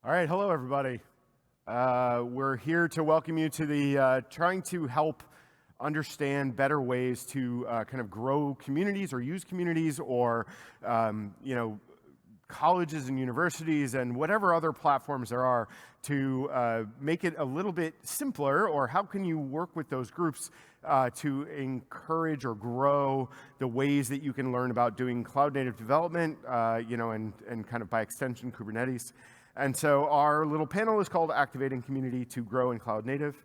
All right, hello everybody. We're here to welcome you to the trying to help understand better ways to kind of grow communities or use communities or colleges and universities and whatever other platforms there are to make it a little bit simpler, or how can you work with those groups to encourage or grow the ways that you can learn about doing cloud native development, and kind of by extension Kubernetes. And so our little panel is called Activating Community to Grow in Cloud Native.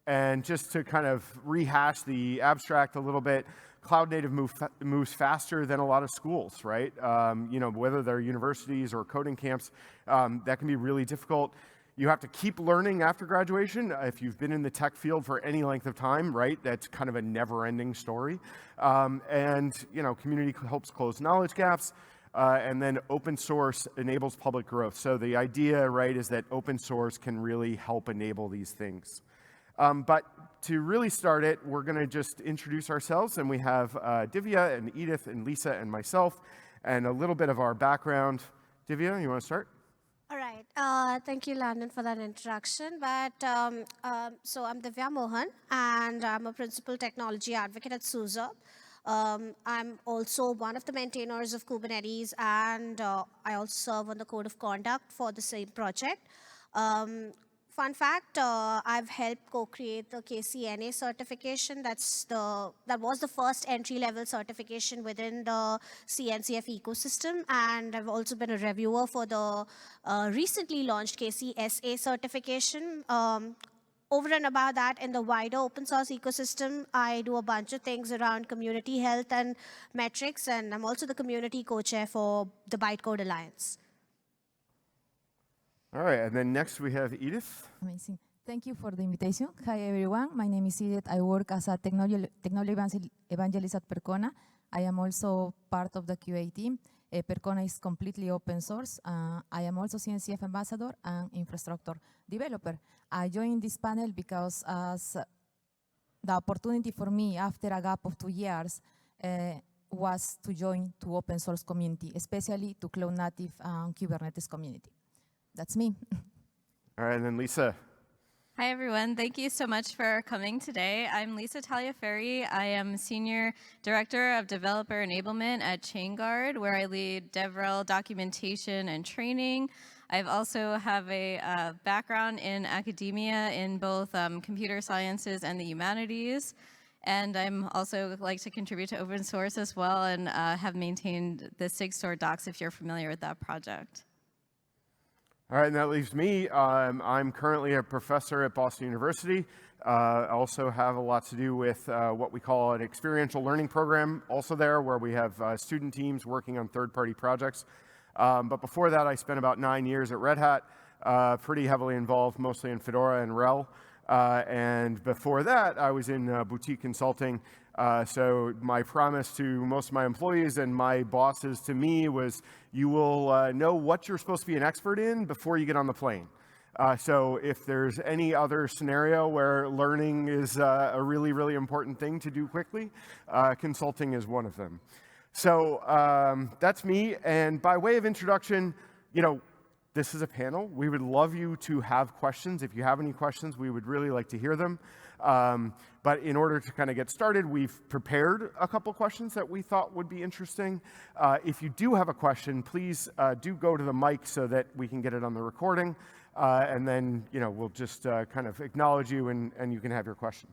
And just to kind of rehash the abstract a little bit, cloud native moves faster than a lot of schools, right? Whether they're universities or coding camps, that can be really difficult. You have to keep learning after graduation. If you've been in the tech field for any length of time, right, that's kind of a never-ending story. Community helps close knowledge gaps. And then open source enables public growth. So the idea, right, is that open source can really help enable these things. But to really start it, we're going to just introduce ourselves. And we have Divya and Edith and Lisa and myself and a little bit of our background. Divya, you want to start? All right. Thank you, Langdon, for that introduction. So I'm Divya Mohan, and I'm a principal technology advocate at SUSE. I'm also one of the maintainers of Kubernetes, and I also serve on the code of conduct for the same project. Fun fact, I've helped co-create the KCNA certification. That was the first entry-level certification within the CNCF ecosystem, and I've also been a reviewer for the recently launched KCSA certification. Over and above that, in the wider open source ecosystem, I do a bunch of things around community health and metrics, and I'm also the community co-chair for the Bytecode Alliance. All right, and then next we have Edith. Amazing. Thank you for the invitation. Hi, everyone. My name is Edith. I work as a technology evangelist at Percona. I am also part of the QA team. Percona is completely open source. I am also CNCF ambassador and infrastructure developer. I joined this panel because as the opportunity for me after a gap of 2 years was to join to open source community, especially to cloud native Kubernetes community. That's me. All right, and then Lisa. Hi, everyone. Thank you so much for coming today. I'm Lisa Tagliaferri. I am Senior Director of Developer Enablement at Chainguard, where I lead DevRel documentation and training. I also have a background in academia in both computer sciences and the humanities. And I'm also like to contribute to open source as well, and have maintained the SigStore docs if you're familiar with that project. All right, and that leaves me. I'm currently a professor at Boston University. I also have a lot to do with what we call an experiential learning program, also there, where we have student teams working on third-party projects. But before that, I spent about 9 years at Red Hat, pretty heavily involved mostly in Fedora and RHEL. And before that, I was in boutique consulting. So my promise to most of my employees and my bosses to me was, you will know what you're supposed to be an expert in before you get on the plane. So if there's any other scenario where learning is a really, really important thing to do quickly, consulting is one of them. So that's me. And by way of introduction, this is a panel. We would love you to have questions. If you have any questions, we would really like to hear them. But in order to kind of get started, we've prepared a couple questions that we thought would be interesting. If you do have a question, please do go to the mic so that we can get it on the recording. And then we'll just kind of acknowledge you and you can have your question.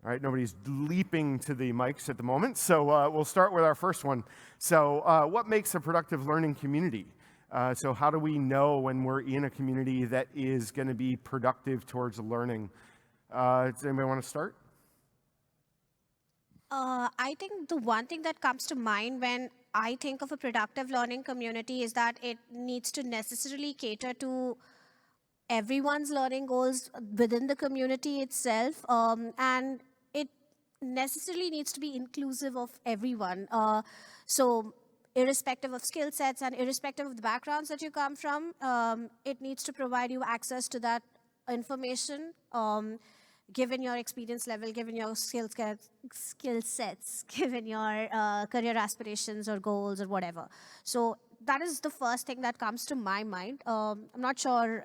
All right, nobody's leaping to the mics at the moment. So we'll start with our first one. So what makes a productive learning community? So how do we know when we're in a community that is going to be productive towards learning? Does anybody want to start? I think the one thing that comes to mind when I think of a productive learning community is that it needs to necessarily cater to everyone's learning goals within the community itself. And it necessarily needs to be inclusive of everyone. So irrespective of skill sets and irrespective of the backgrounds that you come from, it needs to provide you access to that information, given your experience level, given your skill sets, given your career aspirations or goals or whatever. So that is the first thing that comes to my mind. I'm not sure,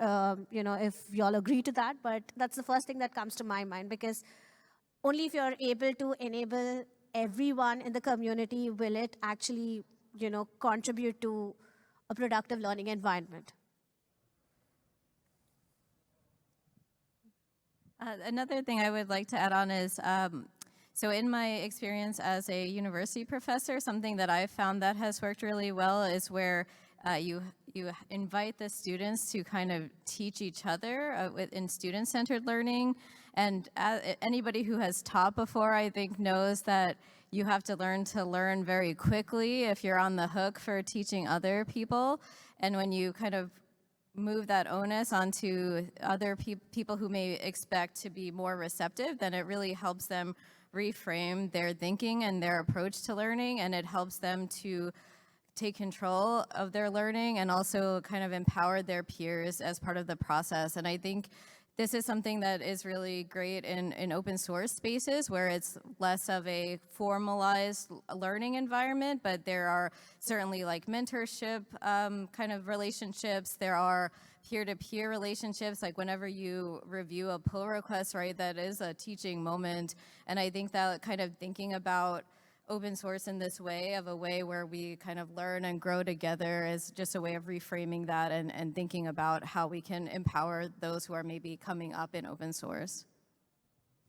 if you all agree to that, but that's the first thing that comes to my mind, because only if you're able to enable everyone in the community will it actually, contribute to a productive learning environment. Another thing I would like to add on is, so in my experience as a university professor, something that I've found that has worked really well is where you invite the students to kind of teach each other in student-centered learning. And anybody who has taught before, I think, knows that you have to learn very quickly if you're on the hook for teaching other people. And when you kind of move that onus onto other people who may expect to be more receptive, then it really helps them reframe their thinking and their approach to learning, and it helps them to take control of their learning and also kind of empower their peers as part of the process. And I think this is something that is really great in open source spaces where it's less of a formalized learning environment, but there are certainly like mentorship kind of relationships. There are peer-to-peer relationships, like whenever you review a pull request, right, that is a teaching moment. And I think that kind of thinking about open source in this way, of a way where we kind of learn and grow together, is just a way of reframing that and thinking about how we can empower those who are maybe coming up in open source.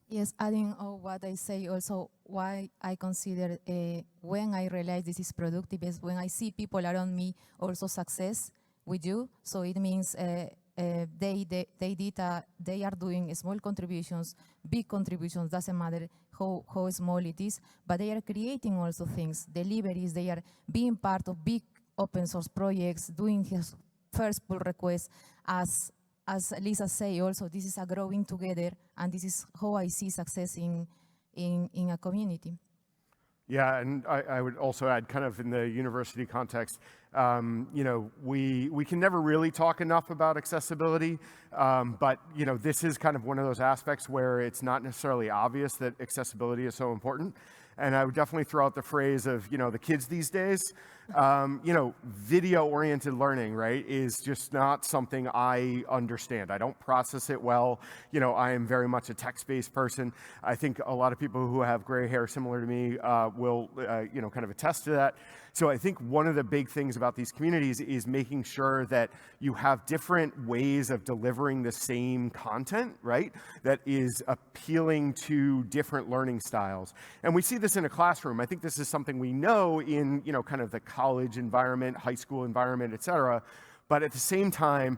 Yes, adding on what I say also, why I consider when I realize this is productive is when I see people around me also success with you. So it means they are doing small contributions, big contributions, doesn't matter how small it is, but they are creating also things, deliveries, they are being part of big open source projects, doing his first pull request. As Lisa say also, this is a growing together, and this is how I see success in a community. Yeah, and I would also add, kind of in the university context, we can never really talk enough about accessibility, but this is kind of one of those aspects where it's not necessarily obvious that accessibility is so important. And I would definitely throw out the phrase of, the kids these days, video-oriented learning, right, is just not something I understand. I don't process it well. I am very much a text-based person. I think a lot of people who have gray hair similar to me will, kind of attest to that. So I think one of the big things about these communities is making sure that you have different ways of delivering the same content, right, that is appealing to different learning styles. And we see this in a classroom. I think this is something we know in, kind of the college environment, high school environment, et cetera. But at the same time,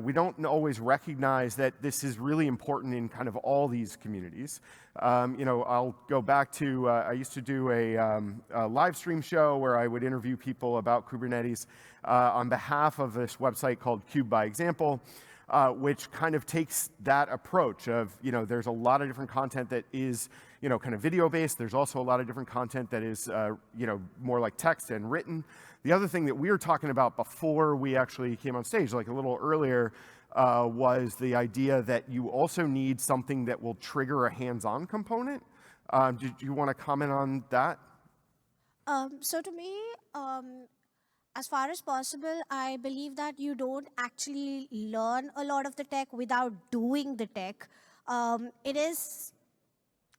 we don't always recognize that this is really important in kind of all these communities. I'll go back to, I used to do a live stream show where I would interview people about Kubernetes on behalf of this website called Cube by Example, which kind of takes that approach of, there's a lot of different content that is, kind of video-based. There's also a lot of different content that is, more like text and written. The other thing that we were talking about before we actually came on stage, like a little earlier, was the idea that you also need something that will trigger a hands-on component. Did you want to comment on that? So to me, as far as possible, I believe that you don't actually learn a lot of the tech without doing the tech. It is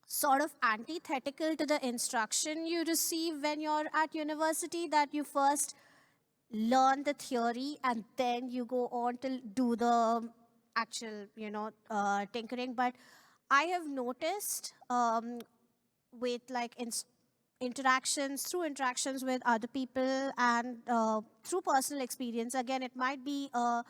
sort of antithetical to the instruction you receive when you're at university, that you first learn the theory and then you go on to do the actual, tinkering. But I have noticed with like through interactions with other people and through personal experience, again, it might be a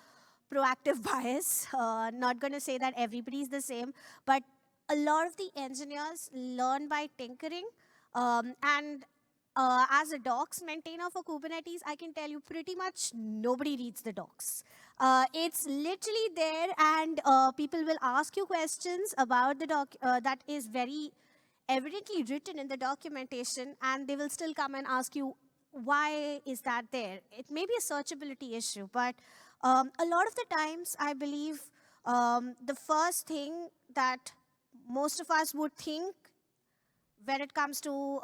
proactive bias, not going to say that everybody's the same, but a lot of the engineers learn by tinkering. As a docs maintainer for Kubernetes, I can tell you pretty much nobody reads the docs. It's literally there, and people will ask you questions about the doc that is very evidently written in the documentation, and they will still come and ask you, why is that there? It may be a searchability issue, but a lot of the times, I believe the first thing that most of us would think when it comes to,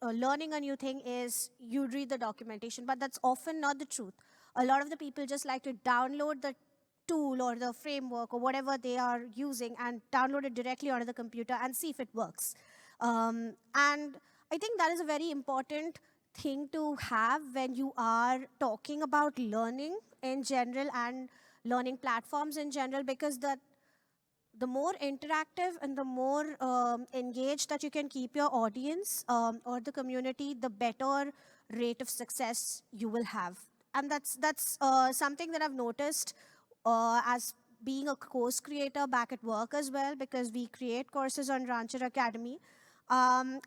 learning a new thing is you read the documentation, but that's often not the truth. A lot of the people just like to download the tool or the framework or whatever they are using and download it directly onto the computer and see if it works. And I think that is a very important thing to have when you are talking about learning in general and learning platforms in general, because the more interactive and the more engaged that you can keep your audience or the community, the better rate of success you will have. And that's something that I've noticed as being a course creator back at work as well, because we create courses on Rancher Academy. And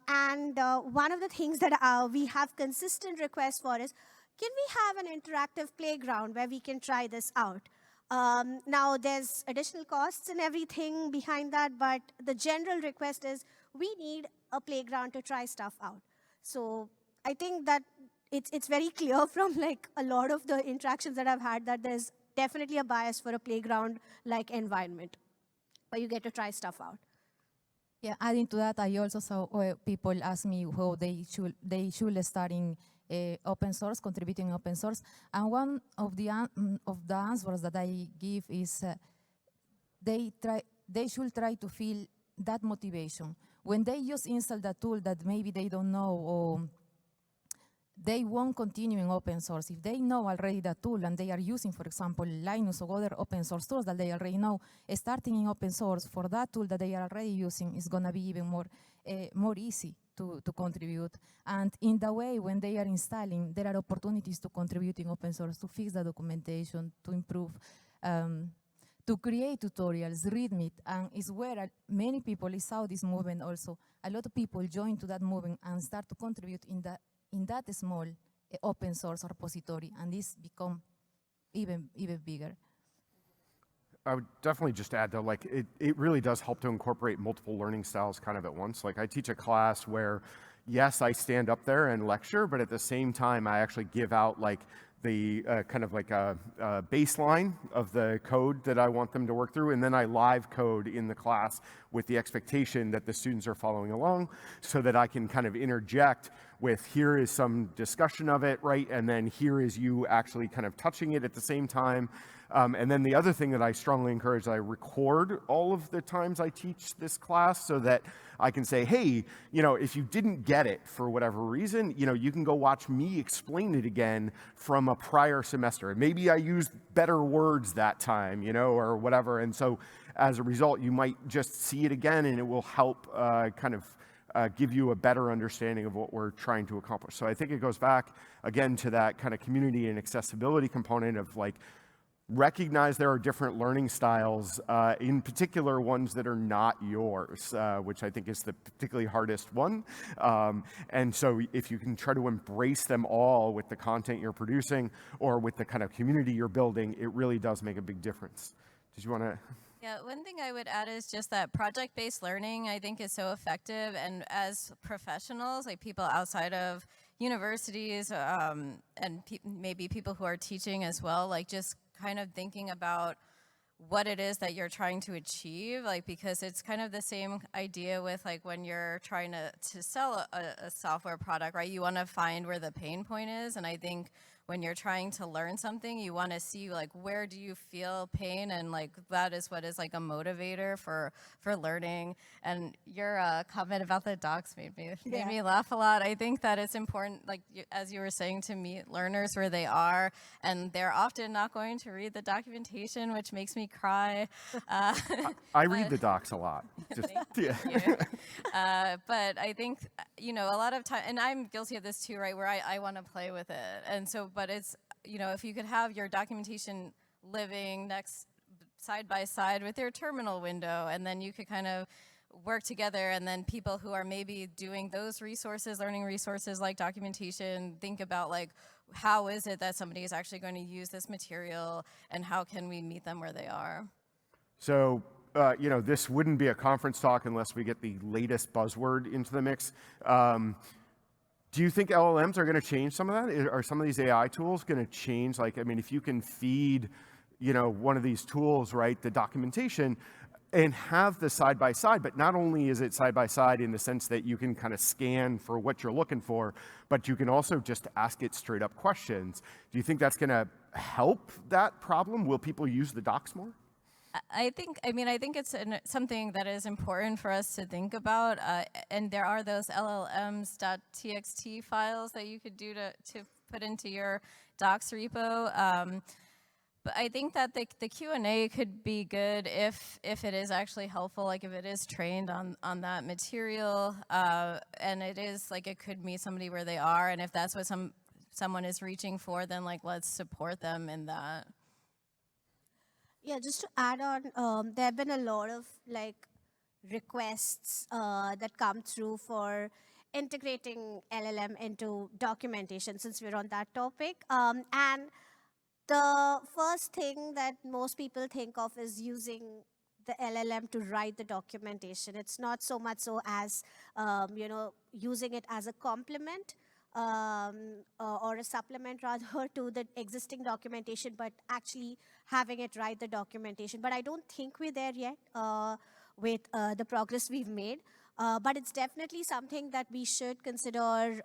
one of the things that we have consistent requests for is, can we have an interactive playground where we can try this out? Now, there's additional costs and everything behind that, but the general request is we need a playground to try stuff out. So I think that it's very clear from like a lot of the interactions that I've had that there's definitely a bias for a playground-like environment where you get to try stuff out. Yeah, adding to that, I also saw people ask me how they should start in open source, contributing open source, and one of the answers that I give is they should try to feel that motivation when they just install the tool that maybe they don't know, or they won't continue in open source. If they know already the tool and they are using, for example, Linux or other open source tools that they already know, starting in open source for that tool that they are already using is going to be even more easy to contribute. And in the way, when they are installing, there are opportunities to contribute in open source, to fix the documentation, to improve, to create tutorials, readme, and it's where many people, I saw this movement also, a lot of people join to that movement and start to contribute in that small open source repository, and this become even bigger. I would definitely just add though, like it really does help to incorporate multiple learning styles kind of at once. Like I teach a class where, yes, I stand up there and lecture, but at the same time, I actually give out like the kind of like a baseline of the code that I want them to work through, and then I live code in the class with the expectation that the students are following along, so that I can kind of interject with, here is some discussion of it, right? And then here is you actually kind of touching it at the same time. And then the other thing that I strongly encourage, I record all of the times I teach this class so that I can say, hey, you know, if you didn't get it for whatever reason, you know, you can go watch me explain it again from a prior semester. Maybe I used better words that time, you know, or whatever. And so as a result, you might just see it again and it will help kind of give you a better understanding of what we're trying to accomplish. So I think it goes back again to that kind of community and accessibility component of like, recognize there are different learning styles, in particular ones that are not yours, which I think is the particularly hardest one. And so if you can try to embrace them all with the content you're producing or with the kind of community you're building, it really does make a big difference. Did you want to? Yeah, one thing I would add is just that project-based learning, I think, is so effective. And as professionals, like people outside of universities and maybe people who are teaching as well, like just kind of thinking about what it is that you're trying to achieve, like, because it's kind of the same idea with like when you're trying to sell a software product, right? You want to find where the pain point is, and I think when you're trying to learn something, you want to see like where do you feel pain, and like that is what is like a motivator for learning. And your comment about the docs made me laugh a lot. I think that it's important, like as you were saying, to meet learners where they are, and they're often not going to read the documentation, which makes me cry. I read the docs a lot. Just, yeah. But I think, you know, a lot of time, and I'm guilty of this too, right, where I want to play with it. And so, but it's, you know, if you could have your documentation living side by side with your terminal window, and then you could kind of work together, and then people who are maybe doing those resources, learning resources like documentation, think about like, how is it that somebody is actually going to use this material, and how can we meet them where they are? So, you know, this wouldn't be a conference talk unless we get the latest buzzword into the mix. Do you think LLMs are going to change some of that? Are some of these AI tools going to change? Like, I mean, if you can feed, you know, one of these tools, right, the documentation, and have the side-by-side, but not only is it side-by-side in the sense that you can kind of scan for what you're looking for, but you can also just ask it straight-up questions. Do you think that's going to help that problem? Will people use the docs more? I think it's something that is important for us to think about, and there are those LLMs.txt files that you could do to put into your docs repo. But I think that the Q&A could be good if it is actually helpful, like if it is trained on that material, and it is like it could meet somebody where they are, and if that's what someone is reaching for, then like let's support them in that. Yeah, just to add on, there have been a lot of like requests that come through for integrating LLM into documentation, since we're on that topic. And the first thing that most people think of is using the LLM to write the documentation. It's not so much so as using it as a complement or a supplement rather to the existing documentation, but actually having it write the documentation. But I don't think we're there yet with the progress we've made. But it's definitely something that we should consider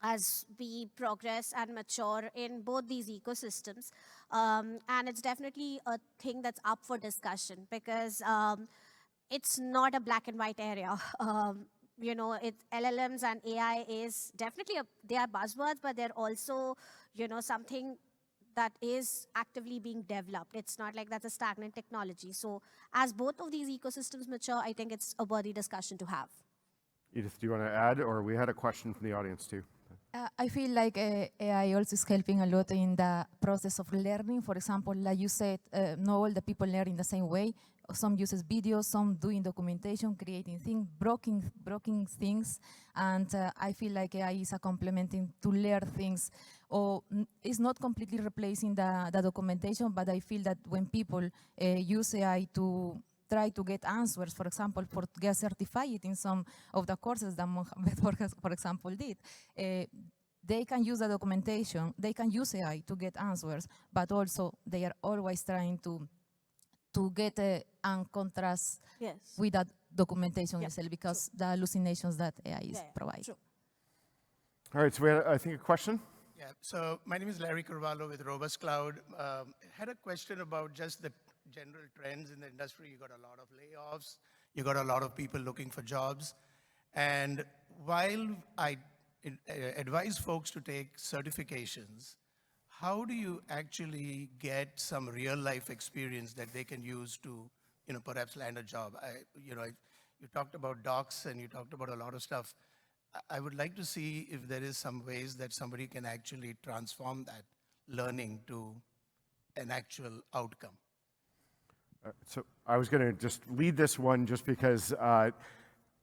as we progress and mature in both these ecosystems. And it's definitely a thing that's up for discussion, because it's not a black and white area. LLMs and AI is definitely, they are buzzwords, but they're also, something that is actively being developed. It's not like that's a stagnant technology. So as both of these ecosystems mature, I think it's a worthy discussion to have. Edith, do you want to add, or we had a question from the audience too? I feel like AI also is helping a lot in the process of learning. For example, like you said, not all the people learn in the same way. Some uses videos, some doing documentation, creating things, broken things. And I feel like AI is a complementing to learn things. Or it's not completely replacing the documentation, but I feel that when people use AI to try to get answers, for example, for get certified in some of the courses that Mohan, for example, did, they can use the documentation, they can use AI to get answers, but also they are always trying to get and contrast with that documentation itself, because the hallucinations that AI provides. All right, so we had, I think, a question. Yeah, so my name is Larry Carvalho with Robust Cloud. Had a question about just the general trends in the industry. You got a lot of layoffs, you got a lot of people looking for jobs. And while I advise folks to take certifications, how do you actually get some real life experience that they can use to, perhaps land a job? You talked about docs and you talked about a lot of stuff. I would like to see if there is some ways that somebody can actually transform that learning to an actual outcome. So I was going to just lead this one just because I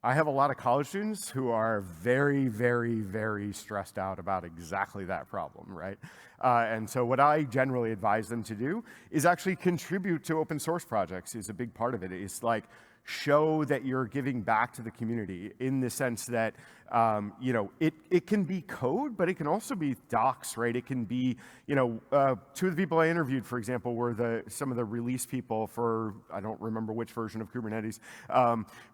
have a lot of college students who are very, very, very stressed out about exactly that problem, right? And so what I generally advise them to do is actually contribute to open source projects is a big part of it. It's like show that you're giving back to the community in the sense that, it can be code, but it can also be docs, right? It can be, two of the people I interviewed, for example, were some of the release people for, I don't remember which version of Kubernetes,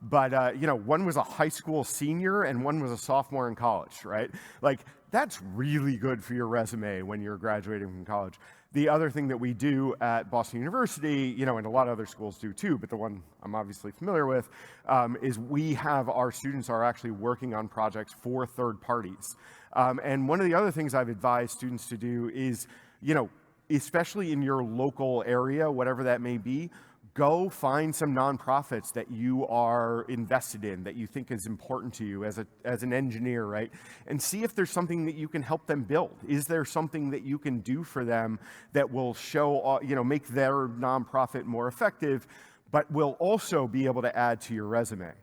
but one was a high school senior and one was a sophomore in college, right? Like, that's really good for your resume when you're graduating from college. The other thing that we do at Boston University, and a lot of other schools do too, but the one I'm obviously familiar with, is we have our students are actually working on projects for third parties. And one of the other things I've advised students to do is, especially in your local area, whatever that may be, go find some nonprofits that you are invested in, that you think is important to you as an engineer, right? And see if there's something that you can help them build. Is there something that you can do for them that will show, make their nonprofit more effective, but will also be able to add to your resume?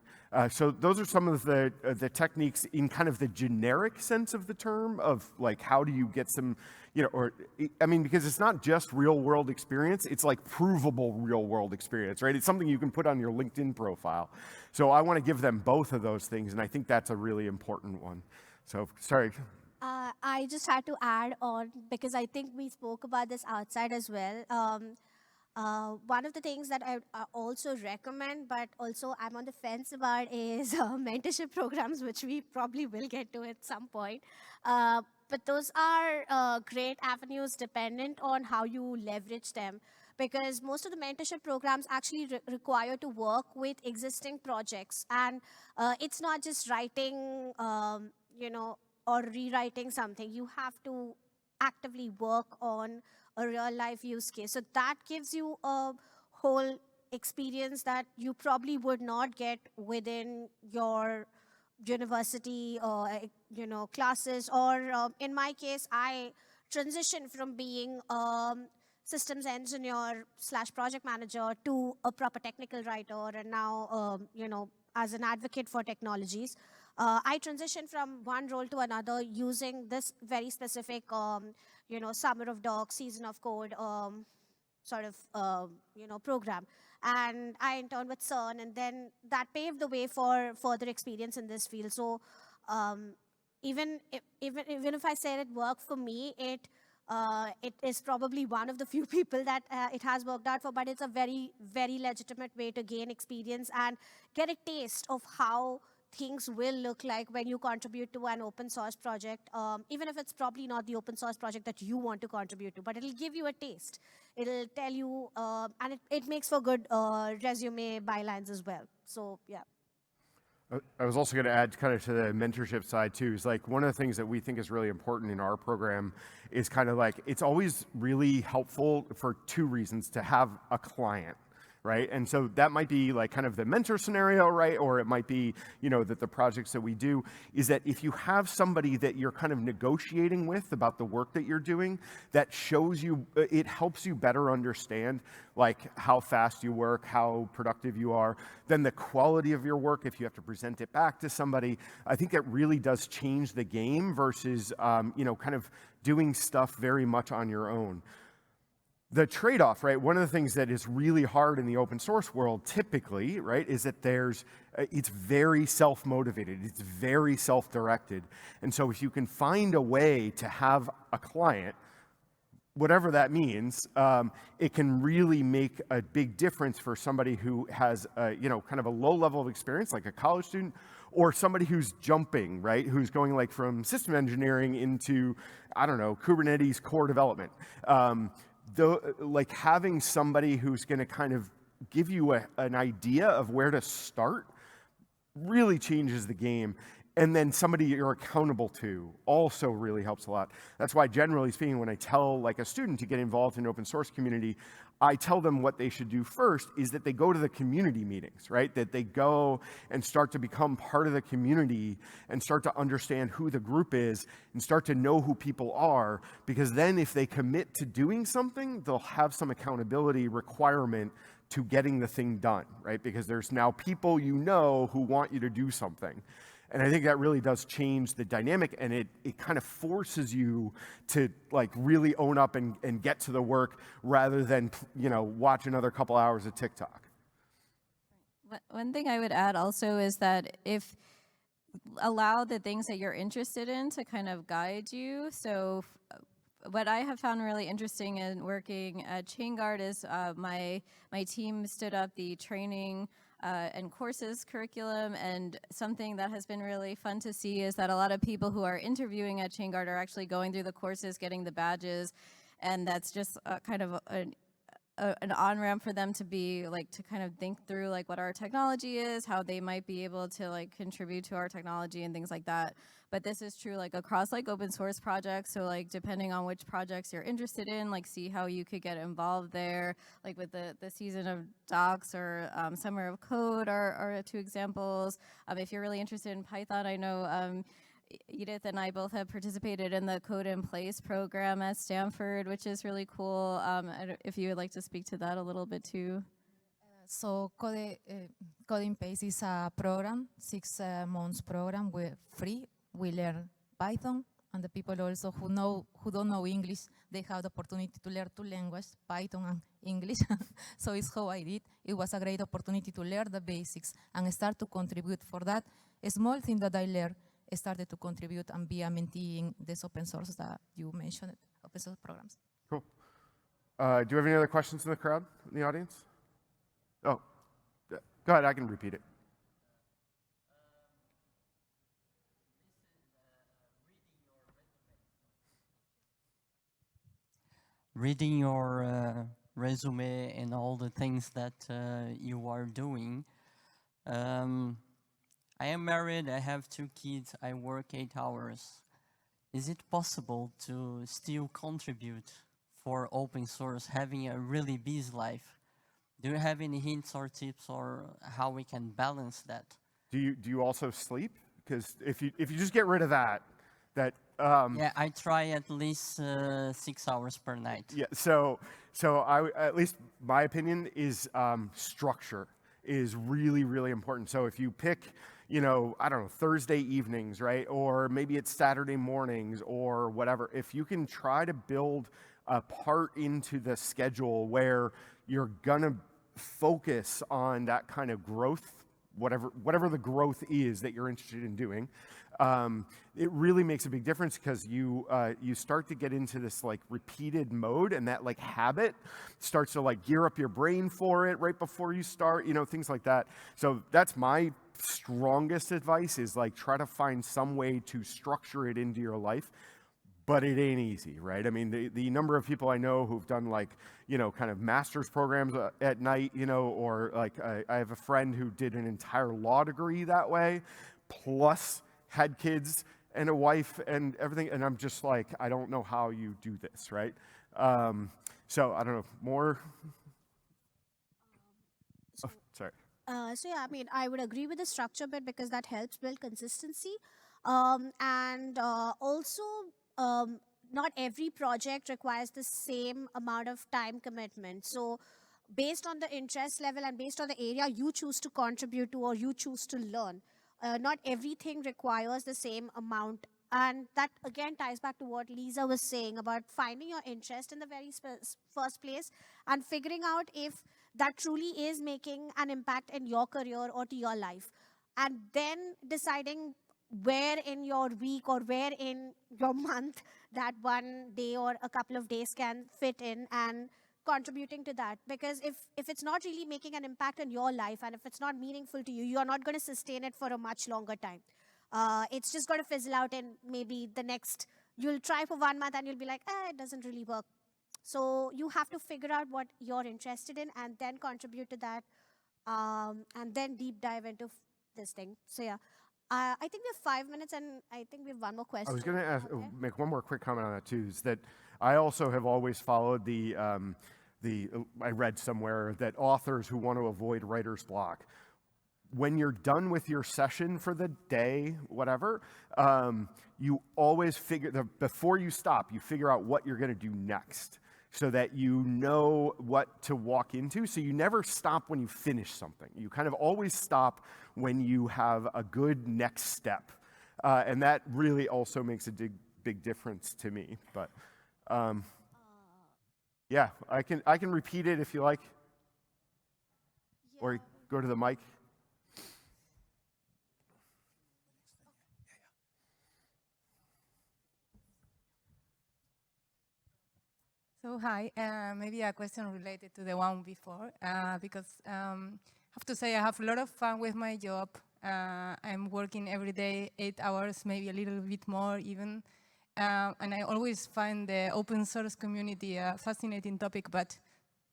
So those are some of the techniques in kind of the generic sense of the term of like, how do you get some, because it's not just real world experience, it's like provable real world experience, right? It's something you can put on your LinkedIn profile. So I want to give them both of those things, and I think that's a really important one. So, sorry. I just had to add on, because I think we spoke about this outside as well. One of the things that I also recommend, but also I'm on the fence about, is mentorship programs, which we probably will get to at some point. But those are great avenues dependent on how you leverage them. Because most of the mentorship programs actually require to work with existing projects. And it's not just writing, or rewriting something. You have to actively work on a real life use case. So that gives you a whole experience that you probably would not get within your university or classes. Or in my case, I transitioned from being systems engineer / project manager to a proper technical writer, and now as an advocate for technologies. I transitioned from one role to another using this very specific, Summer of Docs, Season of Code sort of, program. And I interned with CERN, and then that paved the way for further experience in this field. So even if I said it worked for me, it is probably one of the few people that it has worked out for, but it's a very, very legitimate way to gain experience and get a taste of how things will look like when you contribute to an open source project, even if it's probably not the open source project that you want to contribute to, but it'll give you a taste. It'll tell you, and it makes for good resume bylines as well. So, yeah. I was also going to add kind of to the mentorship side too, is like one of the things that we think is really important in our program is kind of like, it's always really helpful for two reasons to have a client. Right? And so that might be like kind of the mentor scenario, right? Or it might be, that the projects that we do is that if you have somebody that you're kind of negotiating with about the work that you're doing, that shows you, it helps you better understand like how fast you work, how productive you are, then the quality of your work, if you have to present it back to somebody, I think that really does change the game versus, kind of doing stuff very much on your own. The trade-off, right, one of the things that is really hard in the open source world typically, right, is that it's very self-motivated, it's very self-directed. And so if you can find a way to have a client, whatever that means, it can really make a big difference for somebody who has, kind of a low level of experience, like a college student, or somebody who's jumping, right, who's going like from system engineering into, I don't know, Kubernetes core development. Like having somebody who's going to kind of give you an idea of where to start really changes the game. And then somebody you're accountable to also really helps a lot. That's why, generally speaking, when I tell like a student to get involved in open source community, I tell them what they should do first is that they go to the community meetings, right? That they go and start to become part of the community and start to understand who the group is and start to know who people are, because then if they commit to doing something, they'll have some accountability requirement to getting the thing done, right? Because there's now people who want you to do something. And I think that really does change the dynamic, and it kind of forces you to like really own up and get to the work rather than, watch another couple hours of TikTok. One thing I would add also is that if allow the things that you're interested in to kind of guide you. So what I have found really interesting in working at Chainguard is my team stood up the training and courses curriculum, and something that has been really fun to see is that a lot of people who are interviewing at Chainguard are actually going through the courses, getting the badges, and that's just kind of an on-ramp for them to be like to kind of think through like what our technology is, how they might be able to like contribute to our technology and things like that. But this is true like across like open source projects. So like depending on which projects you're interested in, like see how you could get involved there. Like with the Season of Docs or Summer of Code are two examples. If you're really interested in Python, I know Edith and I both have participated in the Code in Place program at Stanford, which is really cool. If you would like to speak to that a little bit too. So Code in Place is a program, 6 months program. We're free. We learn Python, and the people also who don't know English, they have the opportunity to learn 2 languages, Python and English. So it's how I did. It was a great opportunity to learn the basics and start to contribute. For that a small thing that I learned, I started to contribute and be a mentee in this open source that you mentioned, open source programs. Cool. Do you have any other questions in the crowd, in the audience? Oh, go ahead, I can repeat it. Reading your resume and all the things that you are doing. I am married, I have 2 kids, I work 8 hours. Is it possible to still contribute for open source, having a really busy life? Do you have any hints or tips or how we can balance that? Do you also sleep? Because if you just get rid of that. Yeah, I try at least 6 hours per night. Yeah, so at least my opinion is structure is really, really important. So if you pick, I don't know, Thursday evenings, right? Or maybe it's Saturday mornings or whatever. If you can try to build a part into the schedule where you're gonna focus on that kind of growth, whatever the growth is that you're interested in doing, it really makes a big difference because you start to get into this like repeated mode, and that like habit starts to like gear up your brain for it right before you start, things like that. So that's my strongest advice, is like try to find some way to structure it into your life. But it ain't easy, right? I mean, the number of people I know who've done like, kind of master's programs at night, or like I have a friend who did an entire law degree that way, plus had kids and a wife and everything. And I'm just like, I don't know how you do this, right? So I don't know, more? Oh, sorry. So yeah, I mean, I would agree with the structure bit because that helps build consistency. Also, not every project requires the same amount of time commitment. So based on the interest level and based on the area you choose to contribute to or you choose to learn, not everything requires the same amount. And that again ties back to what Lisa was saying about finding your interest in the very first place and figuring out if that truly is making an impact in your career or to your life. And then deciding where in your week or where in your month that one day or a couple of days can fit in, and contributing to that. Because if it's not really making an impact in your life and if it's not meaningful to you, you're not going to sustain it for a much longer time. It's just going to fizzle out in maybe the next, you'll try for 1 month and you'll be like, it doesn't really work. So you have to figure out what you're interested in and then contribute to that, and then deep dive into this thing. So yeah, I think we have 5 minutes and I think we have one more question. I was going to Okay. make one more quick comment on that too, is that I also have always followed I read somewhere that authors who want to avoid writer's block, when you're done with your session for the day, whatever, you always before you stop, you figure out what you're going to do next so that you know what to walk into. So you never stop when you finish something. You kind of always stop when you have a good next step. And that really also makes a big difference to me. But yeah, I can repeat it if you like, or go to the mic. So hi, maybe a question related to the one before, because I have to say I have a lot of fun with my job. I'm working every day, 8 hours, maybe a little bit more even. And I always find the open source community a fascinating topic, but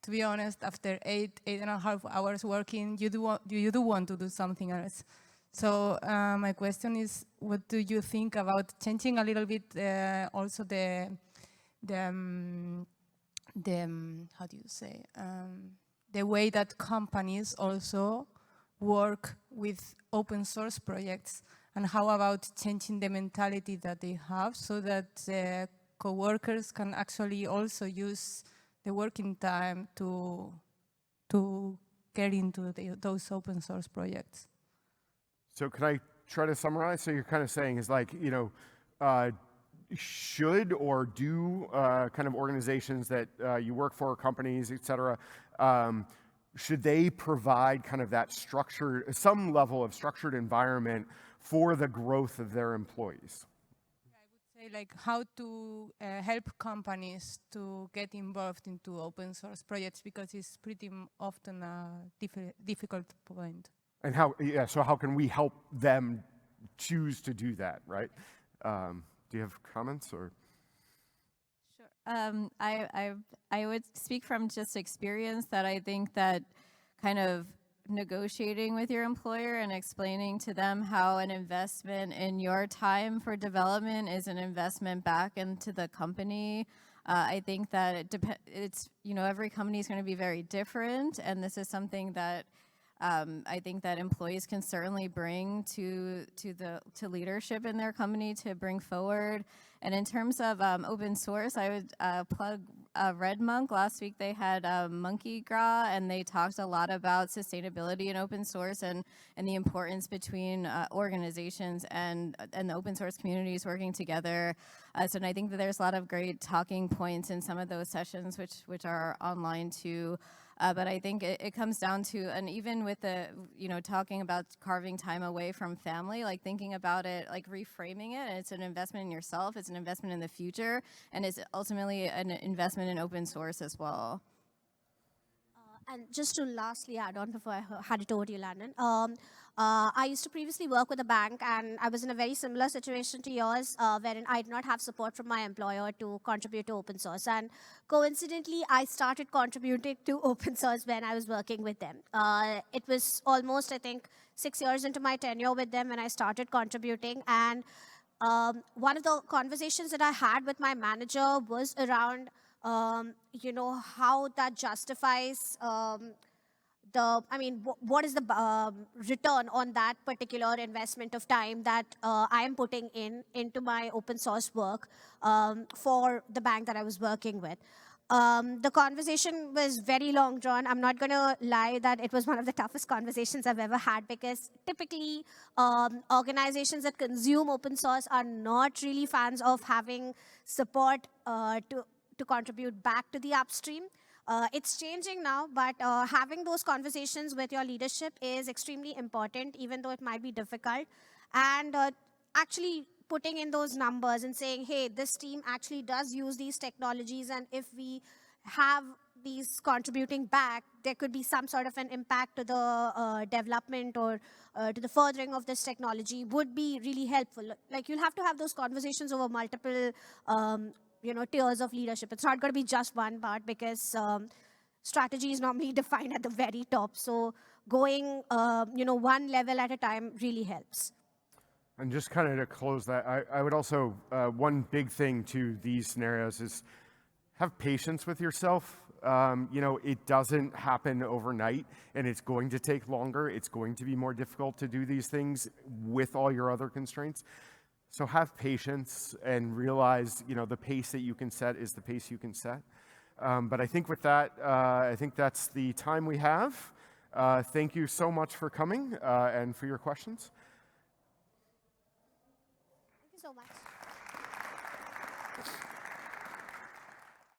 to be honest, after 8.5 hours working, you do want to do something else. So my question is, what do you think about changing a little bit also the how do you say, the way that companies also work with open source projects, and how about changing the mentality that they have so that co-workers can actually also use the working time to get into those open source projects? So can I try to summarize? So you're kind of saying is like, should or do kind of organizations that you work for, companies, et cetera, should they provide kind of that structured, some level of structured environment for the growth of their employees? I would say like how to help companies to get involved into open source projects, because it's pretty often a difficult point. And so how can we help them choose to do that, right? Do you have comments or? Sure. I would speak from just experience that I think that kind of negotiating with your employer and explaining to them how an investment in your time for development is an investment back into the company. I think that it's, every company is going to be very different, and this is something that I think that employees can certainly bring to leadership in their company to bring forward. And in terms of open source, I would plug Red Monk. Last week they had Monkey Gra, and they talked a lot about sustainability in open source and the importance between organizations and the open source communities working together. And I think that there's a lot of great talking points in some of those sessions, which are online too. But I think it comes down to, and even with the, talking about carving time away from family, like thinking about it, like reframing it, and it's an investment in yourself, it's an investment in the future, and it's ultimately an investment in open source as well. And just to lastly add on before I hand it over to you, Landon, I used to previously work with a bank, and I was in a very similar situation to yours, wherein I did not have support from my employer to contribute to open source. And coincidentally, I started contributing to open source when I was working with them. It was almost, I think, 6 years into my tenure with them when I started contributing. And one of the conversations that I had with my manager was around how that justifies what is the return on that particular investment of time that I am putting into my open source work for the bank that I was working with. The conversation was very long drawn. I'm not going to lie that it was one of the toughest conversations I've ever had, because typically organizations that consume open source are not really fans of having support to contribute back to the upstream. It's changing now, but having those conversations with your leadership is extremely important, even though it might be difficult. And actually putting in those numbers and saying, hey, this team actually does use these technologies, and if we have these contributing back, there could be some sort of an impact to the development or to the furthering of this technology would be really helpful. Like, you'll have to have those conversations over multiple tiers of leadership. It's not going to be just one part, because strategy is normally defined at the very top. So going, one level at a time really helps. And just kind of to close that, I would also, one big thing to these scenarios is have patience with yourself. It doesn't happen overnight, and it's going to take longer. It's going to be more difficult to do these things with all your other constraints. So have patience and realize, the pace that you can set is the pace you can set. But I think with that, I think that's the time we have. Thank you so much for coming and for your questions. Thank you so much.